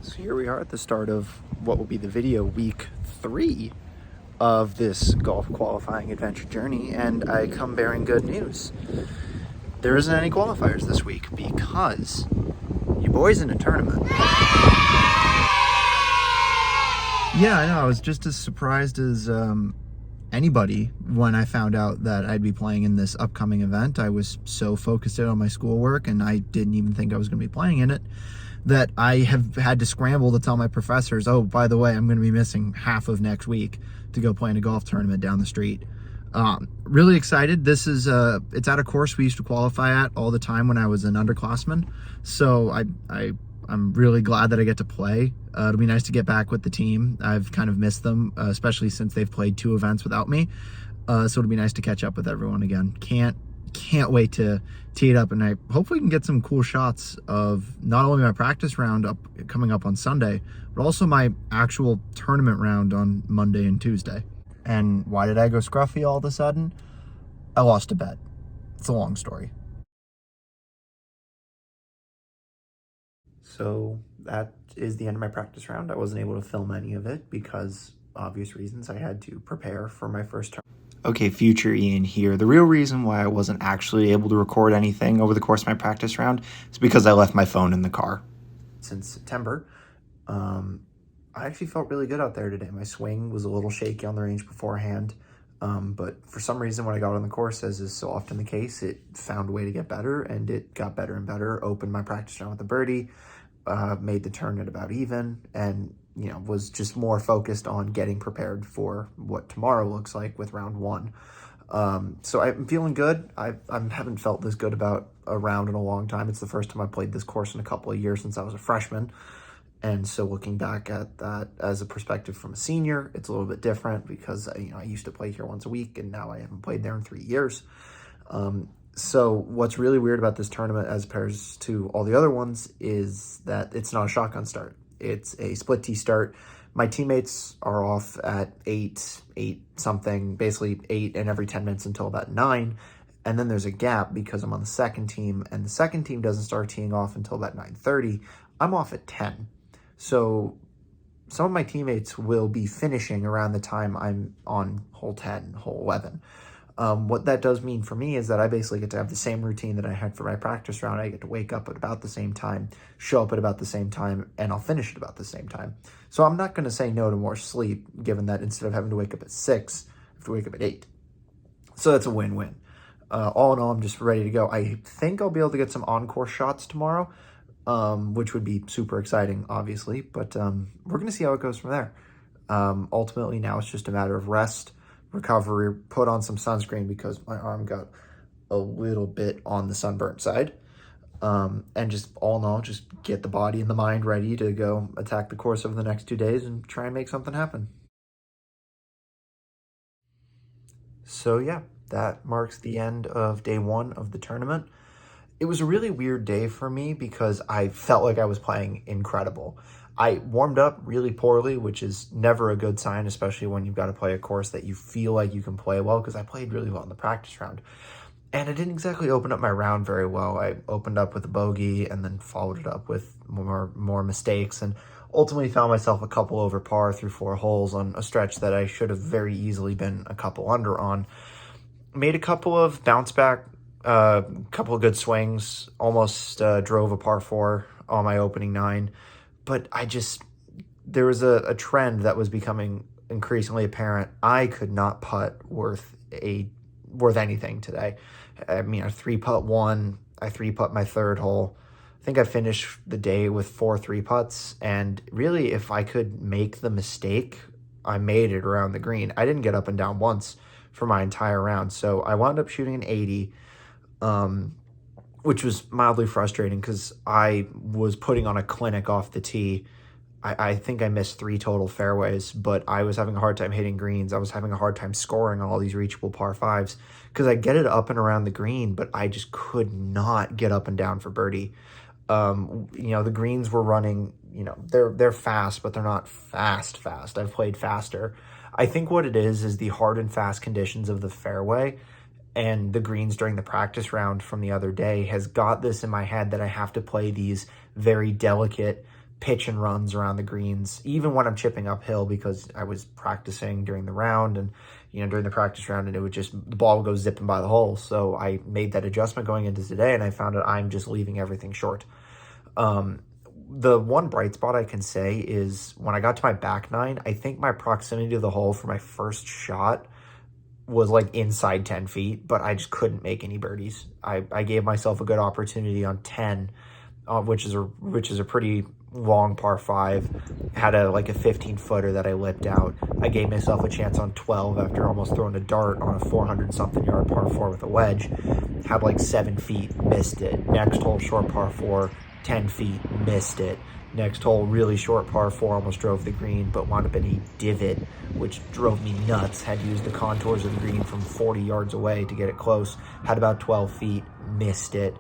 So here we are at the start of what will be the video week 3 of this golf qualifying adventure journey, and I come bearing good news. There isn't any qualifiers this week because your boy's in a tournament. Yeah, I know. I was just as surprised as anybody when I found out that I'd be playing in this upcoming event. I was so focused in on my schoolwork, and I didn't even think I was going to be playing in it, that I have had to scramble to tell my professors, oh, by the way, I'm going to be missing half of next week to go play in a golf tournament down the street. Really excited. This is it's at a course we used to qualify at all the time when I was an underclassman. So I'm really glad that I get to play. It'll be nice to get back with the team. I've kind of missed them, especially since they've played 2 events without me. So it'll be nice to catch up with everyone again. Can't wait to tee it up, and I hopefully can get some cool shots of not only my practice round coming up on Sunday, but also my actual tournament round on Monday and Tuesday. And why did I go scruffy all of a sudden? I lost a bet. It's a long story. So that is the end of my practice round. I wasn't able to film any of it because, obvious reasons, I had to prepare for my first turn. Okay, future Ian here. The real reason why I wasn't actually able to record anything over the course of my practice round is because I left my phone in the car. Since September, I actually felt really good out there today. My swing was a little shaky on the range beforehand, but for some reason when I got on the course, as is so often the case, it found a way to get better, and it got better and better. Opened my practice round with a birdie, made the turn at about even, and was just more focused on getting prepared for what tomorrow looks like with round 1. So I'm feeling good. I haven't felt this good about a round in a long time. It's the first time I played this course in a couple of years since I was a freshman. And so looking back at that as a perspective from a senior, it's a little bit different because I used to play here once a week, and now I haven't played there in 3 years. So what's really weird about this tournament as opposed to all the other ones is that it's not a shotgun start. It's a split tee start. My teammates are off at 8 something, basically 8 and every 10 minutes until about 9. And then there's a gap because I'm on the second team, and the second team doesn't start teeing off until about 9:30. I'm off at 10. So some of my teammates will be finishing around the time I'm on hole 10, hole 11. What that does mean for me is that I basically get to have the same routine that I had for my practice round. I get to wake up at about the same time, show up at about the same time, and I'll finish at about the same time. So I'm not going to say no to more sleep, given that instead of having to wake up at 6, I have to wake up at 8. So that's a win-win. All in all, I'm just ready to go. I think I'll be able to get some on-course shots tomorrow, which would be super exciting, obviously. But we're going to see how it goes from there. Ultimately, now it's just a matter of rest, recovery, put on some sunscreen because my arm got a little bit on the sunburnt side. And just all in all, just get the body and the mind ready to go attack the course over the next 2 days and try and make something happen. So yeah, that marks the end of day 1 of the tournament. It was a really weird day for me because I felt like I was playing incredible. I warmed up really poorly, which is never a good sign, especially when you've got to play a course that you feel like you can play well, because I played really well in the practice round. And I didn't exactly open up my round very well. I opened up with a bogey and then followed it up with more mistakes, and ultimately found myself a couple over par through 4 holes on a stretch that I should have very easily been a couple under on. Made a couple of bounce back, couple of good swings, almost drove a par 4 on my opening 9. But there was a trend that was becoming increasingly apparent. I could not putt worth anything today. I mean, I 3-putt 1, I 3-putt my 3rd hole. I think I finished the day with 4 3-putts, and really, if I could make the mistake, I made it around the green. I didn't get up and down once for my entire round, so I wound up shooting an 80, which was mildly frustrating because I was putting on a clinic off the tee. I think I missed 3 total fairways, but I was having a hard time hitting greens. I was having a hard time scoring on all these reachable par 5s because I get it up and around the green, but I just could not get up and down for birdie. The greens were running, they're fast, but they're not fast. I've played faster. I think what it is the hard and fast conditions of the fairway and the greens during the practice round from the other day has got this in my head that I have to play these very delicate pitch and runs around the greens, even when I'm chipping uphill, because I was practicing during the round and, during the practice round, and the ball would go zipping by the hole. So I made that adjustment going into today, and I found that I'm just leaving everything short. The one bright spot I can say is when I got to my back nine, I think my proximity to the hole for my first shot was like inside 10 feet, but I just couldn't make any birdies. I gave myself a good opportunity on 10, which is a pretty long par 5. Had a 15-footer that I lipped out. I gave myself a chance on 12 after almost throwing a dart on a 400-something yard par 4 with a wedge. Had 7 feet, missed it. Next hole, short par 4, 10 feet, missed it. Next hole, really short par 4, almost drove the green, but wound up in a divot, which drove me nuts. Had used the contours of the green from 40 yards away to get it close. Had about 12 feet, missed it,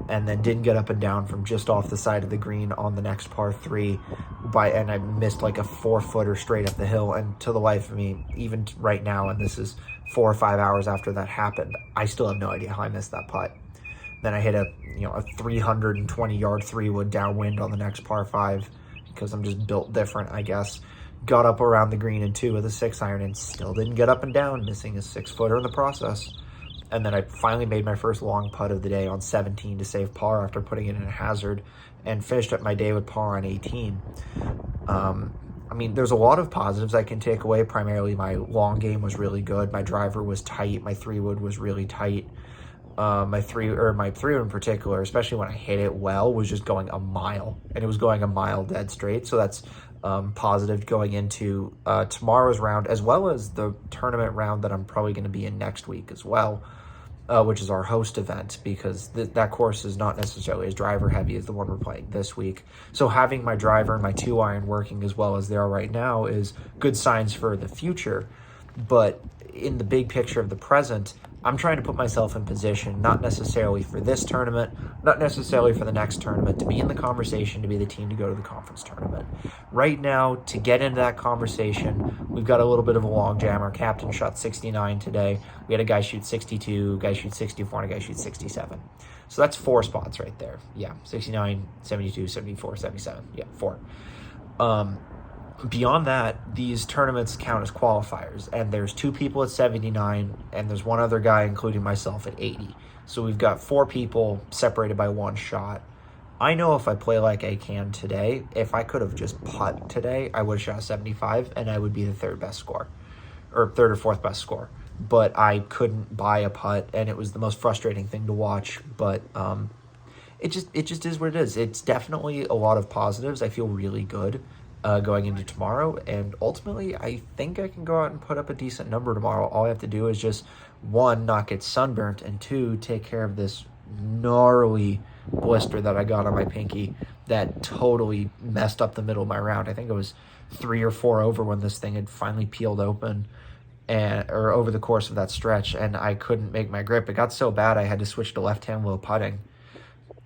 and then didn't get up and down from just off the side of the green on the next par 3. And I missed a 4-footer straight up the hill. And to the life of me, even right now, and this is 4 or 5 hours after that happened, I still have no idea how I missed that putt. Then I hit a 320-yard 3-wood downwind on the next par 5 because I'm just built different, I guess. Got up around the green in 2 with a 6-iron and still didn't get up and down, missing a 6-footer in the process. And then I finally made my first long putt of the day on 17 to save par after putting it in a hazard, and finished up my day with par on 18. There's a lot of positives I can take away. Primarily, my long game was really good. My driver was tight. My 3-wood was really tight. My 3-wood in particular, especially when I hit it well, was just going a mile, and it was going a mile dead straight. So that's positive going into tomorrow's round, as well as the tournament round that I'm probably going to be in next week as well, which is our host event, because that course is not necessarily as driver heavy as the one we're playing this week. So having my driver and my 2-iron working as well as they are right now is good signs for the future. But in the big picture of the present, I'm trying to put myself in position, not necessarily for this tournament, not necessarily for the next tournament, to be in the conversation, to be the team to go to the conference tournament. Right now, to get into that conversation, we've got a little bit of a long jam. Our captain shot 69 today. We had a guy shoot 62, a guy shoot 64, and a guy shoot 67. So that's 4 spots right there. Yeah, 69, 72, 74, 77. Yeah, 4. Beyond that, these tournaments count as qualifiers, and there's 2 people at 79, and there's 1 other guy, including myself, at 80. So we've got 4 people separated by 1 shot. I know if I play like I can today, if I could have just putt today, I would have shot 75, and I would be the 3rd best score, or 3rd or 4th best score. But I couldn't buy a putt, and it was the most frustrating thing to watch. But it just is what it is. It's definitely a lot of positives. I feel really good going into tomorrow, and ultimately I think I can go out and put up a decent number tomorrow. All I have to do is just 1, not get sunburnt, and 2, take care of this gnarly blister that I got on my pinky that totally messed up the middle of my round. I think it was 3 or 4 over when this thing had finally peeled open, or over the course of that stretch, and I couldn't make my grip. It got so bad I had to switch to left-hand low putting,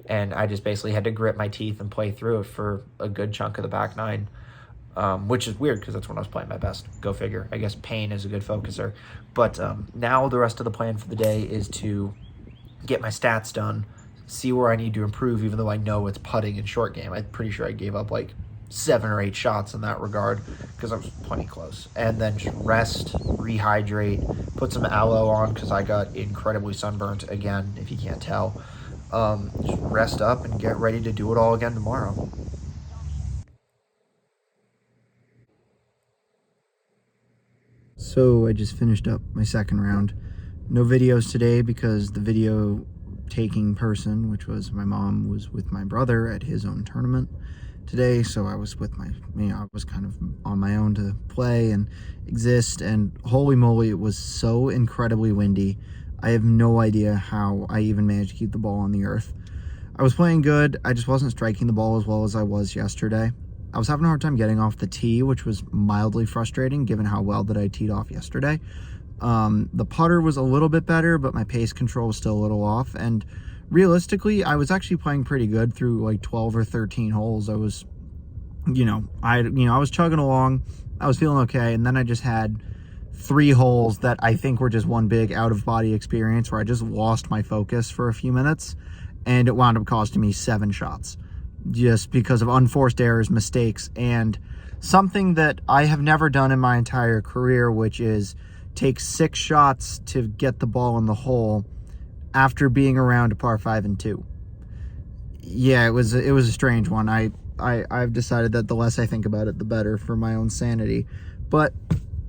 and I just basically had to grit my teeth and play through it for a good chunk of the back 9. Which is weird because that's when I was playing my best. Go figure. I guess pain is a good focuser. But now the rest of the plan for the day is to get my stats done, see where I need to improve, even though I know it's putting in short game. I'm pretty sure I gave up 7 or 8 shots in that regard because I was plenty close. And then just rest, rehydrate, put some aloe on because I got incredibly sunburnt again, if you can't tell. Just rest up and get ready to do it all again tomorrow. So I just finished up my 2nd round. No videos today because the video taking person, which was my mom, was with my brother at his own tournament today. So I was with I was kind of on my own to play and exist. And holy moly, it was so incredibly windy. I have no idea how I even managed to keep the ball on the earth. I was playing good. I just wasn't striking the ball as well as I was yesterday. I was having a hard time getting off the tee, which was mildly frustrating given how well that I teed off yesterday. The putter was a little bit better, but my pace control was still a little off. And realistically, I was actually playing pretty good through 12 or 13 holes. I was, I was chugging along. I was feeling okay. And then I just had 3 holes that I think were just one big out-of-body experience where I just lost my focus for a few minutes, and it wound up costing me 7 shots. just because of unforced errors, mistakes, and something that I have never done in my entire career, which is take 6 shots to get the ball in the hole after being around a par 5 and 2. Yeah, it was a strange one. I've decided that the less I think about it, the better for my own sanity. But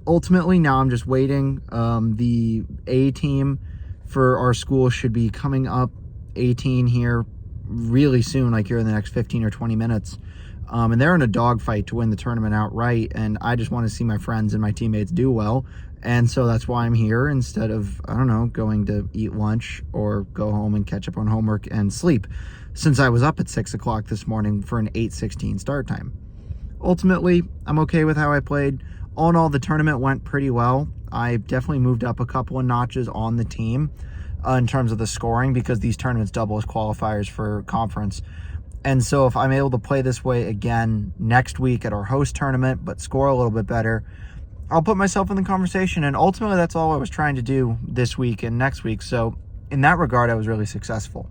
ultimately, now I'm just waiting. The A team for our school should be coming up 18 here really soon, like here in the next 15 or 20 minutes. And they're in a dogfight to win the tournament outright. And I just want to see my friends and my teammates do well. And so that's why I'm here instead of, I don't know, going to eat lunch or go home and catch up on homework and sleep, since I was up at 6 o'clock this morning for an 8:16 start time. Ultimately, I'm okay with how I played. All in all, the tournament went pretty well. I definitely moved up a couple of notches on the team in terms of the scoring, because these tournaments double as qualifiers for conference. And so if I'm able to play this way again next week at our host tournament, but score a little bit better, I'll put myself in the conversation. And ultimately, that's all I was trying to do this week and next week. So in that regard, I was really successful.